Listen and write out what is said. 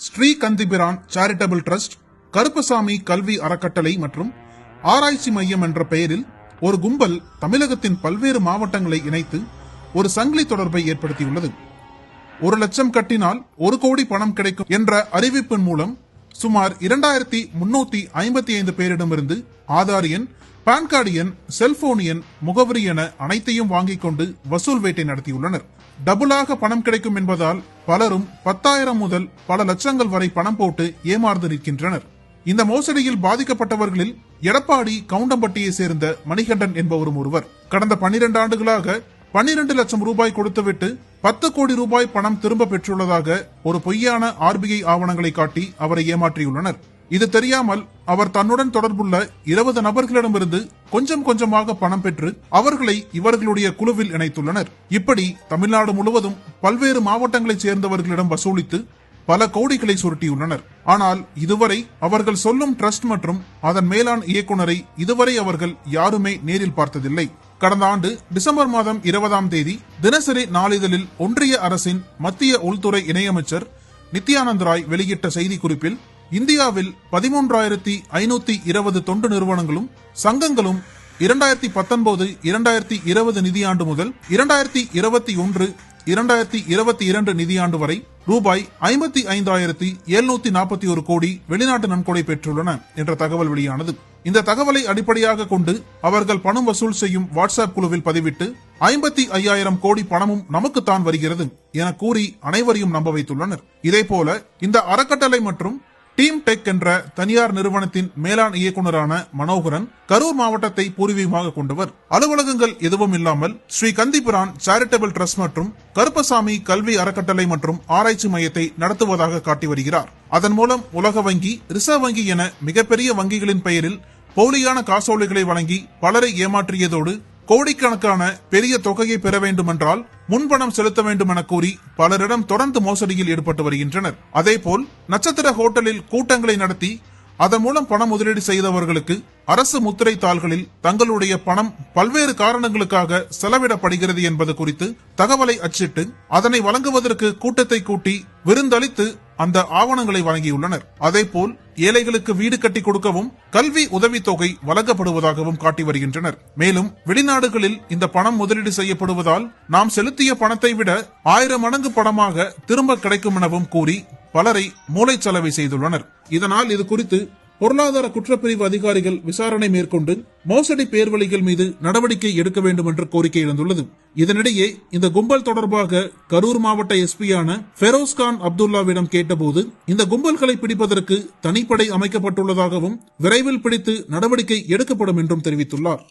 Sri கந்திபிரான் charitable trust, Karuppasamy கல்வி அறக்கட்டளை மற்றும் ஆராய்ச்சி மையம் என்ற பெயரில் ஒரு கும்பல் தமிழகத்தின் பல்வேறு மாவட்டங்களை இணைத்து ஒரு சங்கிலி தொடர்பை ஏற்படுத்தியுள்ளது. 1 லட்சம் கட்டினால் 1 கோடி பணம் கிடைக்கும் என்ற அறிவிப்பின் மூலம் சுமார் 2355 பேரிடமிருந்து ஆதார் எண், பான் கார்டு எண், செல்போன் எண், முகவரி என அனைத்தையும் வாங்கிக் கொண்டு வசூல் வேட்டை நடத்தியுள்ளனர். டபுளாக பணம் கிடைக்கும் என்பதால் பலரும் 10,000 முதல் பல லட்சங்கள் வரை பணம் போட்டு ஏமாந்து நிற்கின்றனர். இந்த மோசடியில் பாதிக்கப்பட்டவர்களில் எடப்பாடி கவுண்டம்பட்டியை சேர்ந்த மணிகண்டன் என்பவரும் ஒருவர். கடந்த 12 ஆண்டுகளாக 12 லட்சம் ரூபாய் கொடுத்துவிட்டு 10 கோடி ரூபாய் பணம் திரும்ப பெற்றுள்ளதாக ஒரு பொய்யான RBI ஆவணங்களை காட்டி அவரை ஏமாற்றியுள்ளனர். இது தெரியாமல் அவர் தன்னுடன் தொடர்புள்ள 20 நபர்களிடமிருந்து கொஞ்சம் கொஞ்சமாக பணம் பெற்று அவர்களை இவர்களுடைய குழுவில் இணைத்துள்ளனர். இப்படி தமிழ்நாடு முழுவதும் பல்வேறு மாவட்டங்களைச் சேர்ந்தவர்களிடம் வசூலித்து பல கோடிகளை சுருட்டியுள்ளனர். ஆனால் இதுவரை அவர்கள் சொல்லும் டிரஸ்ட் மற்றும் அதன் மேலாண் இயக்குநரை இதுவரை அவர்கள் யாருமே நேரில் பார்த்ததில்லை. கடந்த ஆண்டு டிசம்பர் மாதம் 20ஆம் தேதி தினசரி நாளிதழில் ஒன்றிய அரசின் மத்திய உள்துறை இணையமைச்சர் நித்யானந்த் ராய் வெளியிட்ட செய்திக்குறிப்பில் இந்தியாவில் 13,520 தொண்டு நிறுவனங்களும் சங்கங்களும் 2019-2020 நிதியாண்டு முதல் 2021-2022 நிதியாண்டு வரை ரூபாய் 55,741 கோடி வெளிநாட்டு நன்கொடை பெற்றுள்ளன என்ற தகவல் வெளியானது. இந்த தகவலை அடிப்படையாக கொண்டு அவர்கள் பணம் வசூல் செய்யும் வாட்ஸ்அப் குழுவில் பதிவிட்டு 55,000 கோடி பணமும் நமக்குத்தான் வருகிறது என கூறி அனைவரையும் நம்ப வைத்துள்ளனர். இதேபோல இந்த அறக்கட்டளை மற்றும் டீம் டெக் என்ற தனியார் நிறுவனத்தின் மேலாண் இயக்குநரான மனோகரன் கரூர் மாவட்டத்தை பூர்வீகமாக கொண்டவர். அலுவலகங்கள் எதுவும் இல்லாமல் ஸ்ரீ கந்திபிரான் சேரிட்டபிள் டிரஸ்ட் மற்றும் கருப்பசாமி கல்வி அறக்கட்டளை மற்றும் ஆராய்ச்சி மையத்தை நடத்துவதாக காட்டி வருகிறார். அதன் மூலம் உலக வங்கி, ரிசர்வ் வங்கி என மிகப்பெரிய வங்கிகளின் பெயரில் போலியான காசோலைகளை வழங்கி பலரை ஏமாற்றியதோடு கோடிக்கணக்கான பெரிய தொகையை பெற வேண்டுமென்றால் முன்பணம் செலுத்த வேண்டும் என கூறி பலரிடம் தொடர்ந்து மோசடியில் ஈடுபட்டு வருகின்றனர். அதேபோல் நட்சத்திர ஹோட்டலில் கூட்டங்களை நடத்தி அதன் மூலம் பணம் முதலீடு செய்தவர்களுக்கு அரசு முத்திரை தாள்களில் தங்களுடைய பணம் பல்வேறு காரணங்களுக்காக செலவிடப்படுகிறது என்பது குறித்து தகவலை அச்சிட்டு அதனை வழங்குவதற்கு கூட்டத்தை கூட்டி விருந்தளித்து அந்த ஆவணங்களை வழங்கியுள்ளனர். அதேபோல் ஏழைகளுக்கு வீடு கட்டி கொடுக்கவும் கல்வி உதவித்தொகை வழங்கப்படுவதாகவும் காட்டி வருகின்றனர். மேலும் வெளிநாடுகளில் இந்த பணம் முதலீடு செய்யப்படுவதால் நாம் செலுத்திய பணத்தை விட 1000 மடங்கு பணமாக திரும்ப கிடைக்கும் எனவும் கூறி பலரை மூளைச்சலவை செய்துள்ளனர். இதனால் இது குறித்து பொருளாதார குற்றப்பிரிவு அதிகாரிகள் விசாரணை மேற்கொண்டு மோசடி பேர்வழிகள் மீது நடவடிக்கை எடுக்க வேண்டும் என்று கோரிக்கை எழுந்துள்ளது. இதனிடையே இந்த கும்பல் தொடர்பாக கரூர் மாவட்ட எஸ்பியான பெரோஸ்கான் அப்துல்லாவிடம் கேட்டபோது இந்த கும்பல்களை பிடிப்பதற்கு தனிப்படை அமைக்கப்பட்டுள்ளதாகவும் விரைவில் பிடித்து நடவடிக்கை எடுக்கப்படும் என்றும் தெரிவித்துள்ளார்.